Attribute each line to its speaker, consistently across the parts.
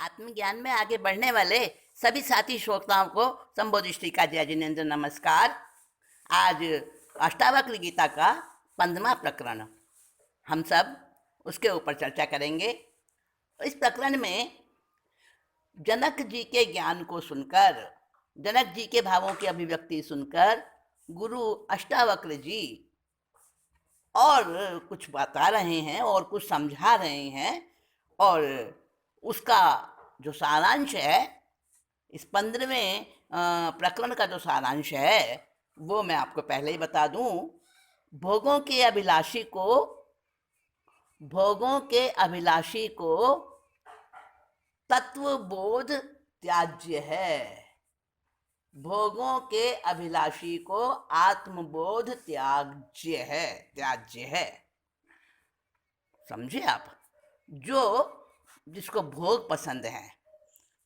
Speaker 1: आत्मज्ञान में आगे बढ़ने वाले सभी साथी श्रोताओं को संबोधिष्टि का जय जिनेन्द्र नमस्कार। आज अष्टावक्र गीता का 15वां प्रकरण हम सब उसके ऊपर चर्चा करेंगे। इस प्रकरण में जनक जी के ज्ञान को सुनकर, जनक जी के भावों की अभिव्यक्ति सुनकर गुरु अष्टावक्र जी और कुछ बता रहे हैं और कुछ समझा रहे हैं, और उसका जो सारांश है, इस 15वें प्रकरण का जो सारांश है वो मैं आपको पहले ही बता दूं। भोगों के अभिलाषी को तत्वबोध त्याज्य है। भोगों के अभिलाषी को आत्मबोध त्याज्य है। समझे आप? जिसको भोग पसंद है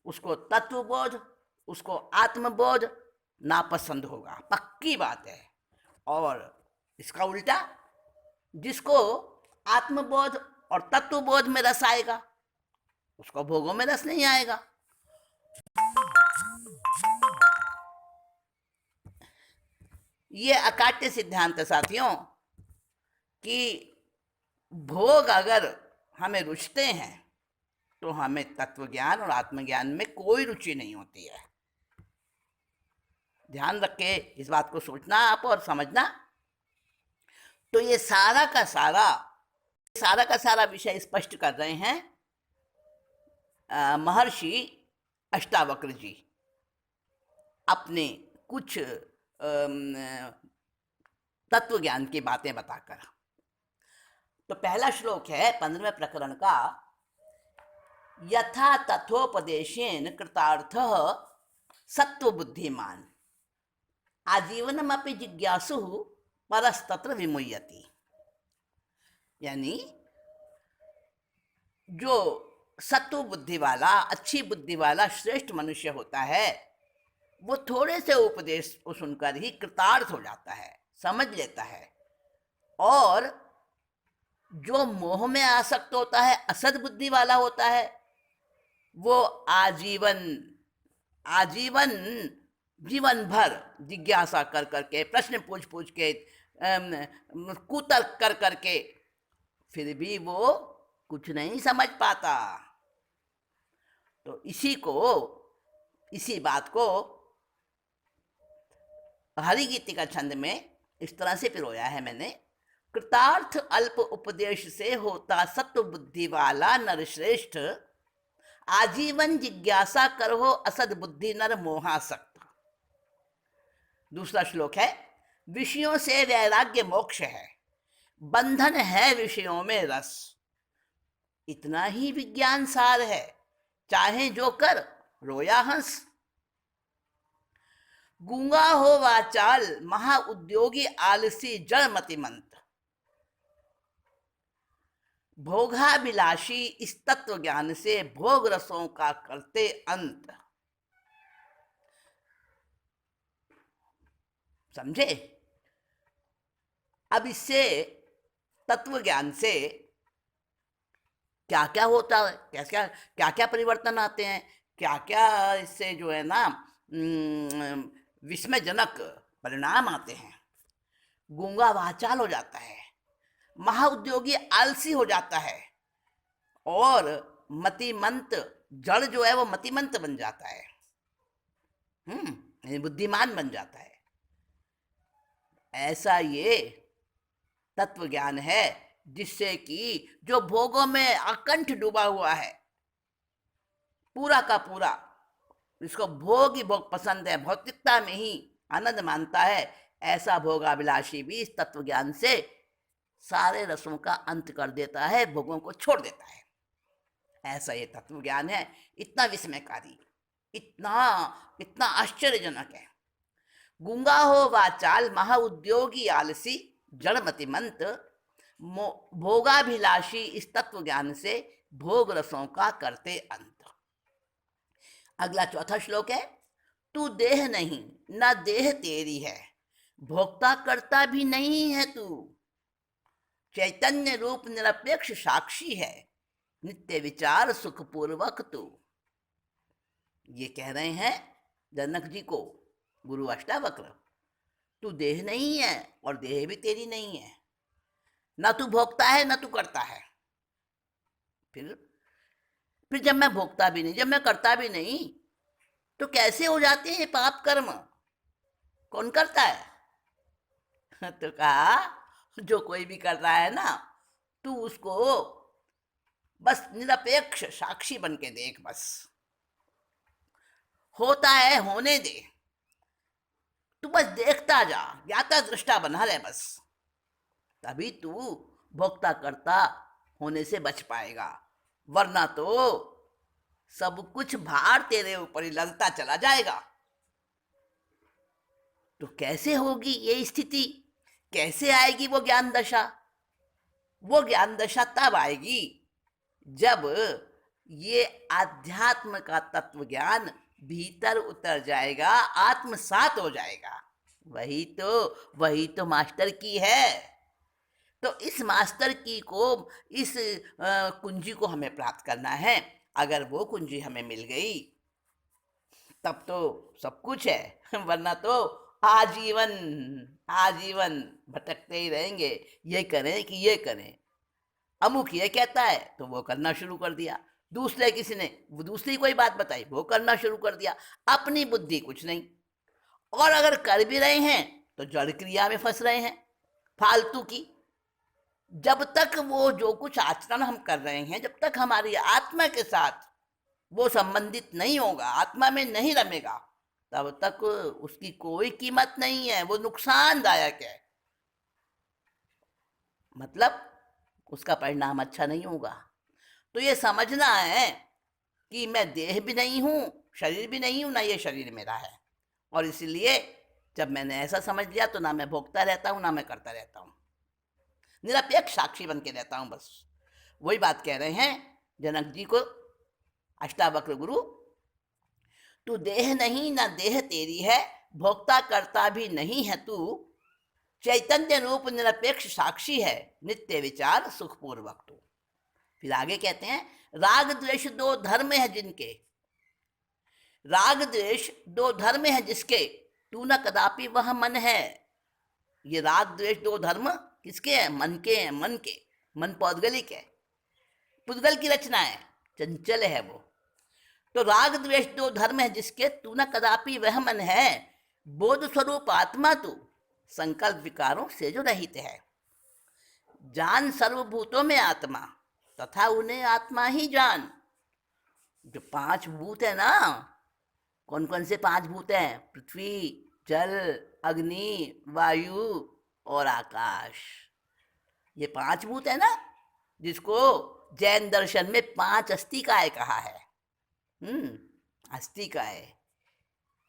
Speaker 1: उसको तत्वबोध, उसको आत्मबोध नापसंद होगा, पक्की बात है। और इसका उल्टा, जिसको आत्मबोध और तत्वबोध में रस आएगा उसको भोगों में रस नहीं आएगा। ये अकाट्य सिद्धांत है साथियों, कि भोग अगर हमें रुचते हैं तो हमें तत्व ज्ञान और आत्मज्ञान में कोई रुचि नहीं होती है। ध्यान रख के इस बात को सोचना आप और समझना। तो ये सारा का सारा विषय स्पष्ट कर रहे हैं महर्षि अष्टावक्र जी अपने कुछ तत्व ज्ञान की बातें बताकर। तो पहला श्लोक है 15वें प्रकरण का, यथा तथोपदेशेन कृतार्थः सत्व बुद्धिमान आजीवनमपि जिज्ञासु परस्तत्र विमुह्यति। यानी जो सत्व बुद्धि वाला, अच्छी बुद्धि वाला श्रेष्ठ मनुष्य होता है, वो थोड़े से उपदेश को सुनकर ही कृतार्थ हो जाता है, समझ लेता है। और जो मोह में आसक्त होता है, असद बुद्धि वाला होता है, वो जीवन भर जिज्ञासा कर करके, प्रश्न पूछ के, कुतर्क कर करके फिर भी वो कुछ नहीं समझ पाता। तो इसी बात को हरिगीतिका छंद में इस तरह से पिरोया है मैंने। कृतार्थ अल्प उपदेश से होता सत्व बुद्धि वाला नर श्रेष्ठ, आजीवन जिज्ञासा करो असद बुद्धि नर मोहासक्त। दूसरा श्लोक है, विषयों से वैराग्य मोक्ष है, बंधन है विषयों में रस। इतना ही विज्ञान सार है, चाहे जो कर रोया हंस। गूंगा हो वाचाल महा उद्योगी आलसी जड़ मतिमंत, भोगाभिलाषी इस तत्व ज्ञान से भोग रसों का करते अंत। समझे? अब इससे तत्व ज्ञान से क्या क्या होता है, क्या क्या परिवर्तन आते हैं, क्या क्या इससे जो है ना विस्मयजनक परिणाम आते हैं। गूंगा वाचाल हो जाता है, महाउद्योगी आलसी हो जाता है, और मतिमंत जड़ जो है वो मतिमंत बन जाता है, बुद्धिमान बन जाता है। ऐसा ये तत्व ज्ञान है जिससे कि जो भोगों में अकंठ डूबा हुआ है, पूरा का पूरा, जिसको भोग ही भोग पसंद है, भौतिकता में ही आनंद मानता है, ऐसा भोगाभिलाषी भी इस तत्व ज्ञान से सारे रसों का अंत कर देता है, भोगों को छोड़ देता है। ऐसा ये तत्व ज्ञान है, इतना विस्मयकारी, इतना आश्चर्यजनक है। गूंगा हो वाचाल महा उद्योगी आलसी जड़ मतिमंत, भोगाभिलाषी इस तत्व ज्ञान से भोग रसों का करते अंत। अगला चौथा श्लोक है, तू देह नहीं न देह तेरी है, भोक्ता करता भी नहीं है तू, चैतन्य रूप निरपेक्ष साक्षी है, नित्य विचार सुखपूर्वक तू। ये कह रहे हैं जनक जी को गुरु अष्टावक्र, तू देह नहीं है और देह भी तेरी नहीं है, ना तू भोगता है ना तू करता है। फिर जब मैं भोगता भी नहीं, जब मैं करता भी नहीं, तो कैसे हो जाते हैं पाप कर्म? कौन करता है? तो कहा जो कोई भी कर रहा है ना, तू उसको बस निरपेक्ष साक्षी बन के देख। बस होता है होने दे, तू बस देखता जा, ज्ञाता दृष्टा बना रहे बस। तभी तू भोक्ता करता होने से बच पाएगा, वरना तो सब कुछ भार तेरे ऊपर ही लदता चला जाएगा। तो कैसे होगी ये स्थिति? कैसे आएगी वो ज्ञान दशा? वो ज्ञान दशा तब आएगी जब ये आध्यात्म का तत्व ज्ञान भीतर उतर जाएगा, आत्मसात हो जाएगा। वही तो मास्टर की है। तो इस मास्टर की को, इस कुंजी को हमें प्राप्त करना है। अगर वो कुंजी हमें मिल गई तब तो सब कुछ है, वरना तो आजीवन आजीवन भटकते ही रहेंगे। ये करें कि ये करें, अमुक ये कहता है तो वो करना शुरू कर दिया, दूसरे किसी ने वो दूसरी कोई बात बताई वो करना शुरू कर दिया, अपनी बुद्धि कुछ नहीं। और अगर कर भी रहे हैं तो जड़ क्रिया में फंस रहे हैं फालतू की। जब तक वो जो कुछ आचरण हम कर रहे हैं, जब तक हमारी आत्मा के साथ वो संबंधित नहीं होगा, आत्मा में नहीं रमेगा, तब तक उसकी कोई कीमत नहीं है, वो नुकसानदायक है। मतलब उसका परिणाम अच्छा नहीं होगा। तो ये समझना है कि मैं देह भी नहीं हूं, शरीर भी नहीं हूं, ना ये शरीर मेरा है। और इसलिए जब मैंने ऐसा समझ लिया तो ना मैं भोगता रहता हूं ना मैं करता रहता हूं, निरपेक्ष साक्षी बन के रहता हूं बस। वही बात कह रहे हैं जनक जी को अष्टावक्र गुरु, तू देह नहीं ना देह तेरी है, भोक्ता करता भी नहीं है तू, चैतन्य रूप निरपेक्ष साक्षी है, नित्य विचार सुखपूर्वक तू। फिर आगे कहते हैं, राग द्वेष दो धर्म है जिनके, राग द्वेष दो धर्म है जिसके, तू न कदापि वह मन है। ये राग द्वेष दो धर्म किसके हैं? मन के हैं। मन के, मन पौद्गलिक है, पुद्गल की रचना है, चंचल है वो। तो राग द्वेष दो धर्म है जिसके, तू न कदापि वह मन है, बोध स्वरूप आत्मा तू, संकल्प विकारों से जो रहित है। जान सर्वभूतों में आत्मा, तथा उन्हें आत्मा ही जान। जो पांच भूत है ना, कौन कौन से पांच भूत हैं? पृथ्वी, जल, अग्नि, वायु और आकाश। ये पांच भूत है ना, जिसको जैन दर्शन में पांच अस्तिकाय कहा है। अस्तिकाय,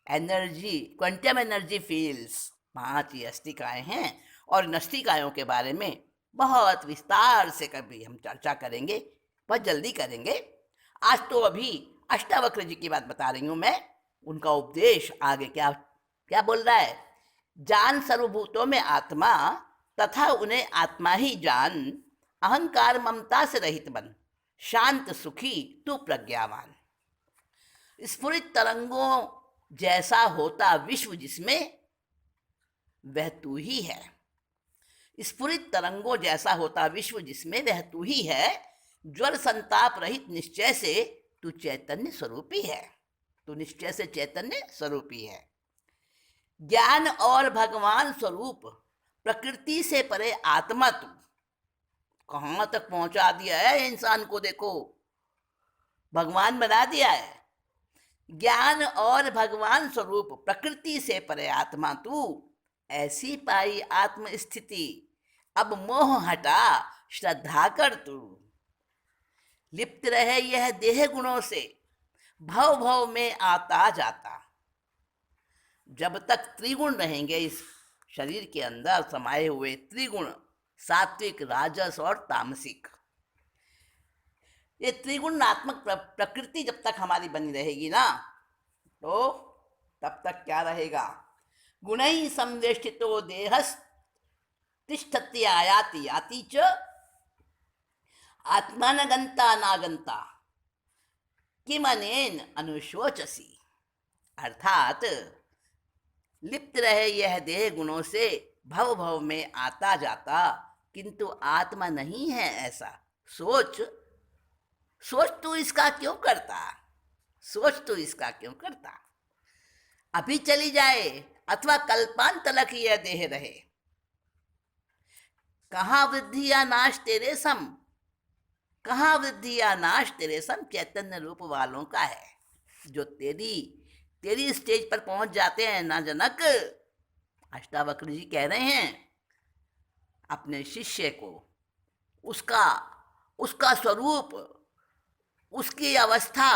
Speaker 1: एनर्जी, क्वांटम एनर्जी फील्ड्स, पांच ही अस्तिकाएं हैं। और नस्तिकायों के बारे में बहुत विस्तार से कभी हम चर्चा करेंगे, बहुत जल्दी करेंगे। आज तो अभी अष्टावक्र जी की बात बता रही हूं मैं, उनका उपदेश आगे क्या क्या बोल रहा है। जान सर्वभूतों में आत्मा, तथा उन्हें आत्मा ही जान, अहंकार ममता से रहित बन, शांत सुखी तू प्रज्ञावान। स्फुरित तरंगों जैसा होता विश्व जिसमें, वह तू ही है। स्फुरित तरंगों जैसा होता विश्व जिसमें, वह तू ही है। ज्वर संताप रहित निश्चय से तू चैतन्य स्वरूपी है, तू निश्चय से चैतन्य स्वरूपी है। ज्ञान और भगवान स्वरूप, प्रकृति से परे आत्मा तू। कहां तक पहुंचा दिया है इंसान को, देखो भगवान बना दिया है। ज्ञान और भगवान स्वरूप, प्रकृति से परे आत्मा तू, ऐसी पाई आत्म स्थिति, अब मोह हटा श्रद्धा कर तू। लिप्त रहे यह देह गुणों से, भव भव में आता जाता। जब तक त्रिगुण रहेंगे इस शरीर के अंदर समाये हुए, त्रिगुण, सात्विक, राजस और तामसिक, ये त्रिगुणात्मक प्रकृति जब तक हमारी बनी रहेगी ना, तो तब तक क्या रहेगा? गुणैः संवेष्टितो देहस् तिष्ठति आयाति याति च, आत्मा न गंता नागंता। किमनेन अनुशोचसी, अर्थात लिप्त रहे यह देह गुणों से भव भव में आता जाता, किंतु आत्मा नहीं है ऐसा। सोच, सोच तू इसका क्यों करता, सोच तू इसका क्यों करता। अभी चली जाए अथवा कल्पांत तक यह देह रहे, कहाँ वृद्धि या नाश तेरे सम, कहाँ वृद्धि या नाश तेरे सम चैतन्य रूप वालों का है। जो तेरी तेरी स्टेज पर पहुंच जाते हैं ना जनक, अष्टावक्र जी कह रहे हैं अपने शिष्य को, उसका उसका स्वरूप, उसकी अवस्था,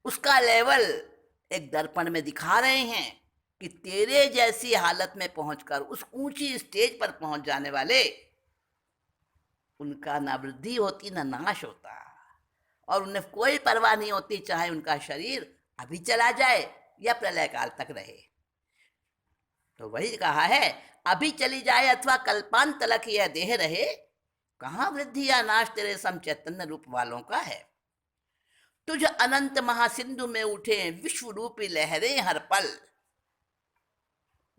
Speaker 1: उसका लेवल एक दर्पण में दिखा रहे हैं कि तेरे जैसी हालत में पहुंचकर उस ऊंची स्टेज पर पहुंच जाने वाले, उनका ना वृद्धि होती ना नाश होता, और उन्हें कोई परवाह नहीं होती चाहे उनका शरीर अभी चला जाए या प्रलय काल तक रहे। तो वही कहा है, अभी चली जाए अथवा कल्पांत तक यह देह रहे, कहाँ वृद्धि या नाश तेरे सम चैतन्य रूप वालों का है। तुझ अनंत महासिंधु में उठे विश्व रूपी लहरें हर पल।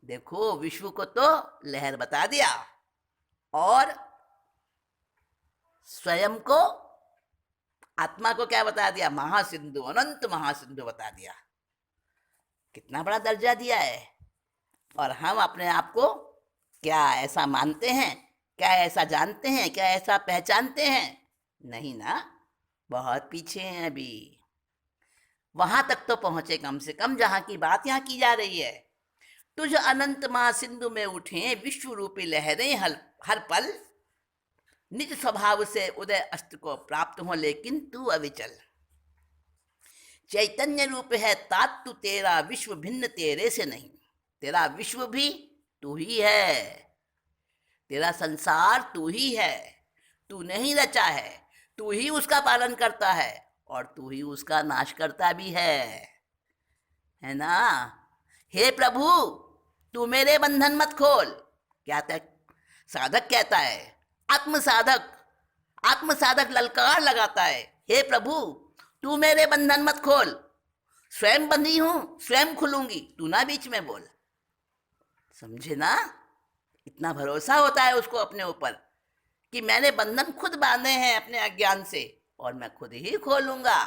Speaker 1: देखो, विश्व को तो लहर बता दिया और स्वयं को, आत्मा को क्या बता दिया, महासिंधु, अनंत महासिंधु बता दिया। कितना बड़ा दर्जा दिया है। और हम अपने आप को क्या ऐसा मानते हैं, क्या ऐसा जानते हैं, क्या ऐसा पहचानते हैं? नहीं ना, बहुत पीछे हैं अभी। वहां तक तो पहुंचे कम से कम जहां की बात यहां की जा रही है। तुझ अनंत महासिंधु में उठे विश्व रूपी लहरें हर पल, निज स्वभाव से उदय अस्त को प्राप्त हो, लेकिन तू अविचल। चैतन्य रूप है तात तू तेरा, विश्व भिन्न तेरे से नहीं। तेरा विश्व भी तू ही है, तेरा संसार तू ही है, तू नहीं रचा है, तू ही उसका पालन करता है और तू ही उसका नाश करता भी है ना। हे प्रभु, तू मेरे बंधन मत खोल। क्या साधक कहता है, आत्म साधक, आत्म साधक ललकार लगाता है, हे प्रभु तू मेरे बंधन मत खोल, स्वयं बंधी हूं, स्वयं खुलूंगी, तू ना बीच में बोल। समझे ना, इतना भरोसा होता है उसको अपने ऊपर कि मैंने बंधन खुद बांधे हैं अपने अज्ञान से और मैं खुद ही खोलूंगा,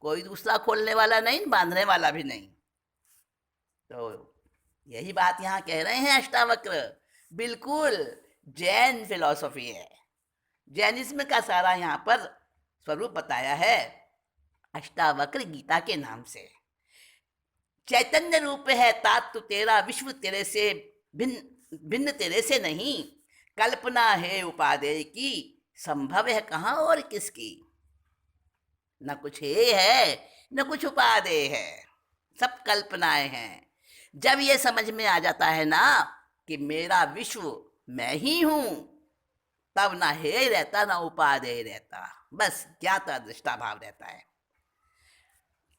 Speaker 1: कोई दूसरा खोलने वाला नहीं, बांधने वाला भी नहीं। तो यही बात यहाँ कह रहे हैं अष्टावक्र, बिल्कुल जैन फिलॉसफी है, जैनिज्म का सारा यहाँ पर स्वरूप बताया है अष्टावक्र गीता के नाम से। चैतन्य रूप है तात तू तेरा, विश्व तेरे से भिन्न भिन्न तेरे से नहीं। कल्पना है उपादेय की, संभव है कहाँ और किसकी। न कुछ है न कुछ उपादेय है, सब कल्पनाएं हैं। जब ये समझ में आ जाता है ना कि मेरा विश्व मैं ही हूं, तब ना हे रहता ना उपादेय रहता, बस ज्ञाता दृष्टा भाव रहता है।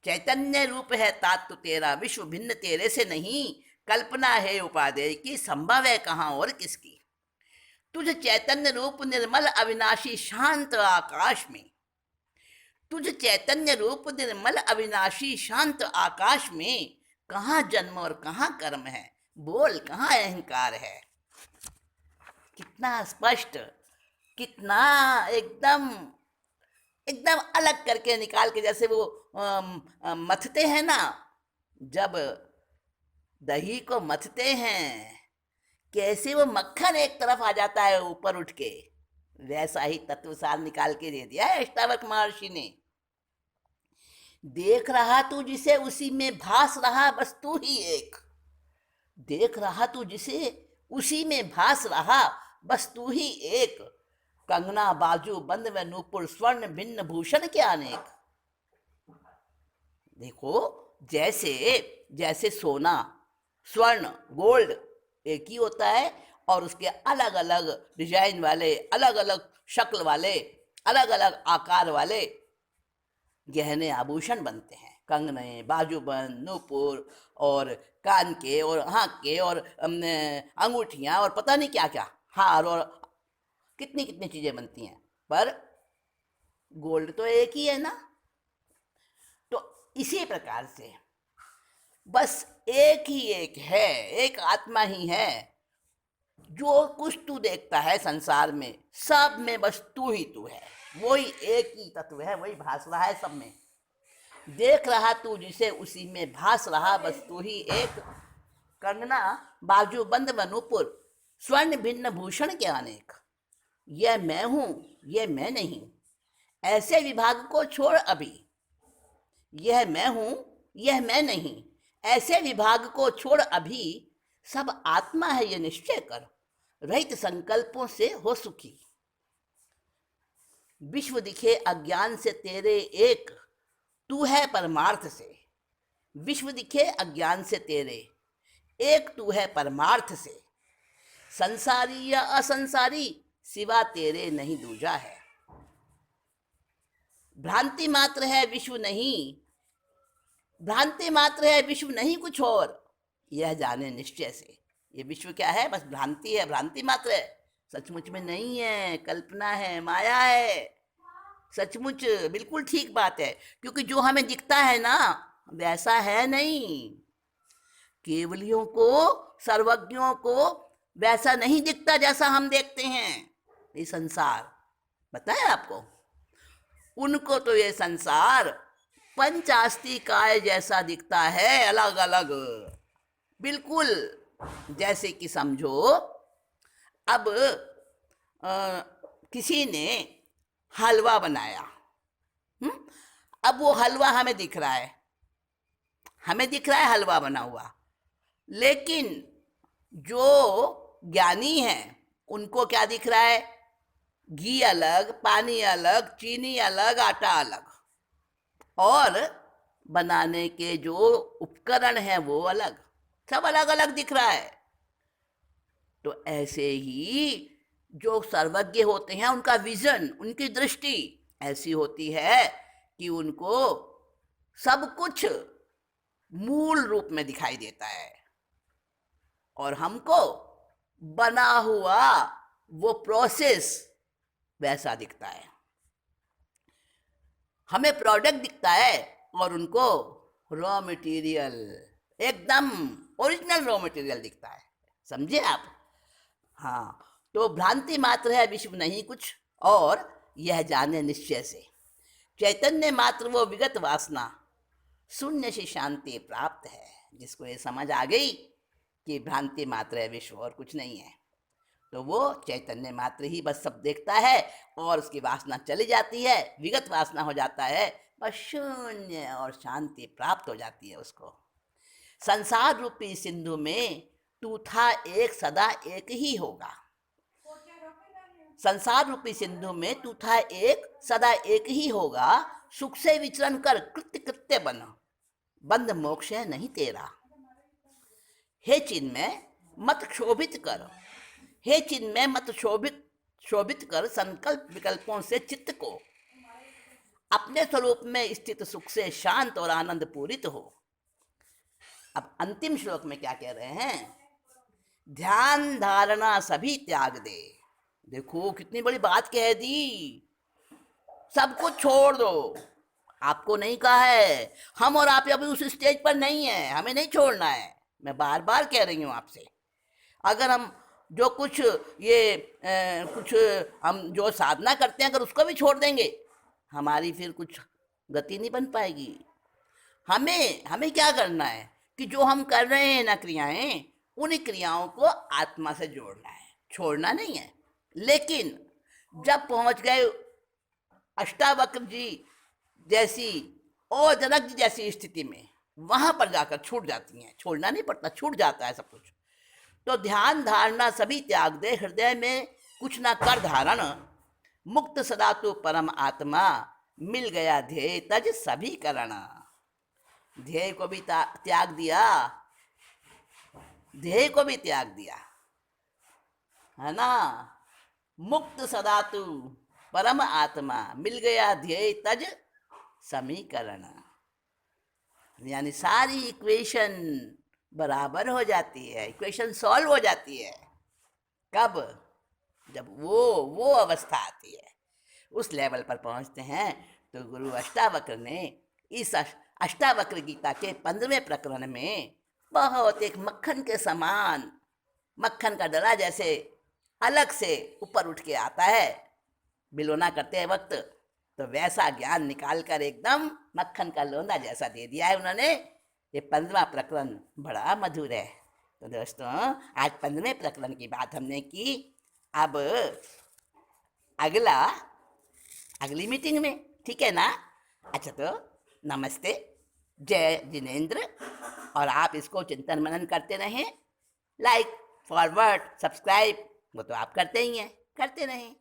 Speaker 1: चैतन्य रूप है तात्व तेरा, विश्व भिन्न तेरे से नहीं। कल्पना है उपादेय की, संभव है कहाँ और किसकी। तुझ चैतन्य रूप निर्मल अविनाशी शांत आकाश में, तुझ चैतन्य रूप निर्मल अविनाशी शांत आकाश में, कहाँ जन्म और कहाँ कर्म है, बोल कहाँ अहंकार है। कितना स्पष्ट, कितना एकदम एकदम अलग करके निकाल के, जैसे वो मथते हैं ना, जब दही को मथते हैं कैसे वो मक्खन एक तरफ आ जाता है ऊपर उठ के, वैसा ही तत्वसार निकाल के दे दिया है अष्टावक्र महर्षि ने। देख रहा तू जिसे उसी में भास रहा, बस तू ही एक। देख रहा तू जिसे उसी में भास रहा, बस तू ही एक। कंगना बाजू बंद में नूपुर, स्वर्ण भिन्न भूषण के अनेक। देखो, जैसे जैसे सोना, स्वर्ण, गोल्ड एक ही होता है और उसके अलग अलग डिजाइन वाले, अलग अलग शक्ल वाले, अलग अलग आकार वाले गहने आभूषण बनते हैं। कंगने, बाजूबंद, नूपुर और कान के और आँख के और अंगूठियाँ और पता नहीं क्या क्या, हार और कितनी कितनी चीज़ें बनती हैं। पर गोल्ड तो एक ही है ना। इसी प्रकार से बस एक ही एक है, एक आत्मा ही है। जो कुछ तू देखता है संसार में, सब में बस तू ही तू है। वही एक ही तत्व है, वही भास रहा है सब में। देख रहा तू जिसे, उसी में भास रहा बस तू ही एक। कंगना बाजू बंद मनुपुर, स्वर्ण भिन्न भूषण के अनेक। यह मैं हूं, यह मैं नहीं, ऐसे विभाग को छोड़ अभी। यह मैं हूं, यह मैं नहीं, ऐसे विभाग को छोड़ अभी। सब आत्मा है ये निश्चय कर, रहित संकल्पों से हो सुखी। विश्व दिखे अज्ञान से तेरे एक, तू है परमार्थ से। विश्व दिखे अज्ञान से तेरे एक, तू है परमार्थ से। संसारी या असंसारी, सिवा तेरे नहीं दूजा है। भ्रांति मात्र है विश्व नहीं, भ्रांति मात्र है विश्व नहीं कुछ और, यह जाने निश्चय से। ये विश्व क्या है? बस भ्रांति है, भ्रांति मात्र है, सचमुच में नहीं है, कल्पना है, माया है। सचमुच बिल्कुल ठीक बात है, क्योंकि जो हमें दिखता है ना वैसा है नहीं। केवलियों को, सर्वज्ञों को वैसा नहीं दिखता जैसा हम देखते हैं। ये संसार बताया आपको, उनको तो ये संसार पंचास्ती काय जैसा दिखता है, अलग अलग। बिल्कुल जैसे कि समझो अब किसी ने हलवा बनाया, अब वो हलवा हमें दिख रहा है, हमें दिख रहा है हलवा बना हुआ, लेकिन जो ज्ञानी हैं उनको क्या दिख रहा है? घी अलग, पानी अलग, चीनी अलग, आटा अलग, और बनाने के जो उपकरण हैं वो अलग, सब अलग अलग दिख रहा है। तो ऐसे ही जो सर्वज्ञ होते हैं उनका विजन, उनकी दृष्टि ऐसी होती है कि उनको सब कुछ मूल रूप में दिखाई देता है, और हमको बना हुआ वो प्रोसेस वैसा दिखता है। हमें प्रोडक्ट दिखता है और उनको रॉ मटेरियल, एकदम ओरिजिनल रॉ मटेरियल दिखता है। समझे आप? हाँ, तो भ्रांति मात्र है विश्व नहीं कुछ और, यह जाने निश्चय से। चैतन्य मात्र वो विगत वासना, शून्य से शांति प्राप्त है। जिसको ये समझ आ गई कि भ्रांति मात्र है विश्व और कुछ नहीं है, तो वो चैतन्य मात्र ही बस सब देखता है, और उसकी वासना चली जाती है, विगत वासना हो जाता है, बस शून्य और शांति प्राप्त हो जाती है उसको। संसार रूपी सिंधु में तू था एक, सदा एक ही होगा। संसार रूपी सिंधु में तू था एक, सदा एक ही होगा। सुख से विचरण कर कृत्य कृत्य बन, बंध मोक्ष है नहीं तेरा। हे चिन्मय मत क्षोभित कर, हे चिन्मय मत शोभित कर, संकल्प विकल्पों से चित्त को। अपने स्वरूप में स्थित सुख से शांत और आनंद पूरित हो। अब अंतिम श्लोक में क्या कह रहे हैं? ध्यान धारणा सभी त्याग दे। देखो कितनी बड़ी बात कह दी, सब कुछ छोड़ दो। आपको नहीं कहा है, हम और आप अभी उस स्टेज पर नहीं है, हमें नहीं छोड़ना है। मैं बार बार कह रही हूँ आपसे, अगर हम जो कुछ ये कुछ हम जो साधना करते हैं अगर उसको भी छोड़ देंगे, हमारी फिर कुछ गति नहीं बन पाएगी। हमें क्या करना है कि जो हम कर रहे हैं ना क्रियाएं, उन क्रियाओं को आत्मा से जोड़ना है, छोड़ना नहीं है। लेकिन जब पहुंच गए अष्टावक्र जी जैसी और जनक जी जैसी स्थिति में, वहां पर जाकर छूट जाती हैं, छोड़ना नहीं पड़ता, छूट जाता है सब कुछ। तो ध्यान धारणा सभी त्याग दे, हृदय में कुछ ना कर धारण। मुक्त सदा तो परम आत्मा, मिल गया ध्येय तज सभी करण। ध्येय को भी त्याग दिया, ध्येय को भी त्याग दिया, है ना। मुक्त सदा तू परम आत्मा, मिल गया ध्येय तज समीकरण। यानी सारी इक्वेशन बराबर हो जाती है, इक्वेशन सॉल्व हो जाती है। कब? जब वो अवस्था आती है, उस लेवल पर पहुंचते हैं। तो गुरु अष्टावक्र ने इस अष्टावक्र गीता के 15वें प्रकरण में बहुत एक मक्खन के समान, मक्खन का डला जैसे अलग से ऊपर उठ के आता है बिलोना करते वक्त, तो वैसा ज्ञान निकाल कर एकदम मक्खन का लोंदा जैसा दे दिया है उन्होंने। ये 15वां प्रकरण बड़ा मधुर है। तो दोस्तों, आज 15वें प्रकरण की बात हमने की। अब अगला अगली मीटिंग में, ठीक है ना? अच्छा, तो नमस्ते, जय जिनेन्द्र। और आप इसको चिंतन मनन करते रहें, लाइक, फॉरवर्ड, सब्सक्राइब, वो तो आप करते ही हैं, करते रहें।